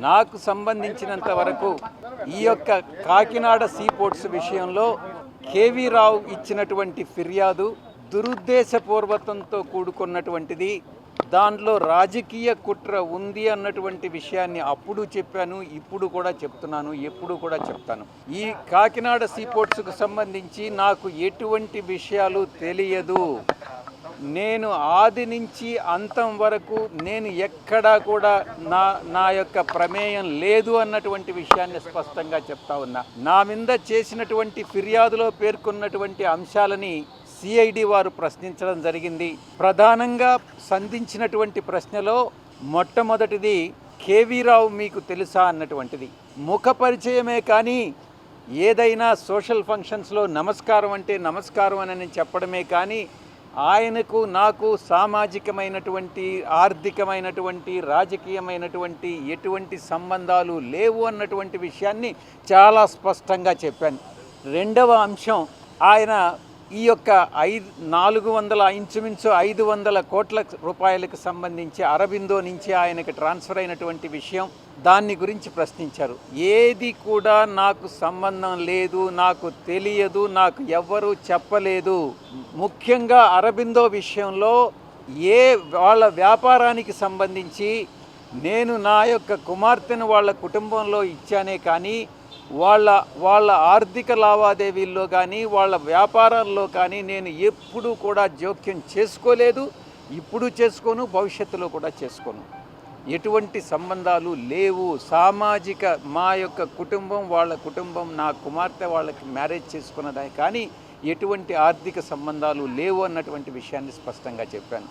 నాకు సంబంధించినంత వరకు ఈ యొక్క కాకినాడ సీపోర్ట్స్ విషయంలో కేవీ రావు ఇచ్చినటువంటి ఫిర్యాదు దురుద్దేశపూర్వకంతో కూడుకున్నటువంటిది. దాంట్లో రాజకీయ కుట్ర ఉంది అన్నటువంటి విషయాన్ని అప్పుడు చెప్పాను, ఇప్పుడు కూడా చెప్తున్నాను, ఎప్పుడు కూడా చెప్తాను. ఈ కాకినాడ సీపోర్ట్స్కు సంబంధించి నాకు ఎటువంటి విషయాలు తెలియదు. నేను ఆది నుంచి అంతం వరకు నేను ఎక్కడా కూడా నా యొక్క ప్రమేయం లేదు అన్నటువంటి విషయాన్ని స్పష్టంగా చెప్తా ఉన్నా. నా మీద చేసినటువంటి ఫిర్యాదులో పేర్కొన్నటువంటి అంశాలని సిఐడి వారు ప్రశ్నించడం జరిగింది. ప్రధానంగా సంధించినటువంటి ప్రశ్నలో మొట్టమొదటిది కేవీ రావు మీకు తెలుసా అన్నటువంటిది. ముఖ పరిచయమే కానీ ఏదైనా సోషల్ ఫంక్షన్స్లో నమస్కారం అంటే నమస్కారం అని చెప్పడమే కానీ ఆయనకు నాకు సామాజికమైనటువంటి, ఆర్థికమైనటువంటి, రాజకీయమైనటువంటి ఎటువంటి సంబంధాలు లేవు అన్నటువంటి విషయాన్ని చాలా స్పష్టంగా చెప్పాను. రెండవ అంశం, ఆయన ఈ యొక్క 400 ఇంచుమించు 500 కోట్ల రూపాయలకు సంబంధించి అరబిందో నుంచి ఆయనకి ట్రాన్స్ఫర్ అయినటువంటి విషయం, దాన్ని గురించి ప్రశ్నించారు. ఏది కూడా నాకు సంబంధం లేదు, నాకు తెలియదు, నాకు ఎవ్వరూ చెప్పలేదు. ముఖ్యంగా అరబిందో విషయంలో వాళ్ళ వ్యాపారానికి సంబంధించి నేను నా యొక్క కుమార్తెను వాళ్ళ కుటుంబంలో ఇచ్చానే కానీ వాళ్ళ ఆర్థిక లావాదేవీల్లో కానీ వాళ్ళ వ్యాపారాల్లో కానీ నేను ఎప్పుడూ కూడా జోక్యం చేసుకోలేదు, ఇప్పుడు చేసుకోను, భవిష్యత్తులో కూడా చేసుకోను. ఎటువంటి సంబంధాలు లేవు. సామాజిక మా యొక్క కుటుంబం, వాళ్ళ కుటుంబం, నా కుమార్తె వాళ్ళకి మ్యారేజ్ చేసుకున్నదే కానీ ఎటువంటి ఆర్థిక సంబంధాలు లేవు అన్నటువంటి విషయాన్ని స్పష్టంగా చెప్పాను.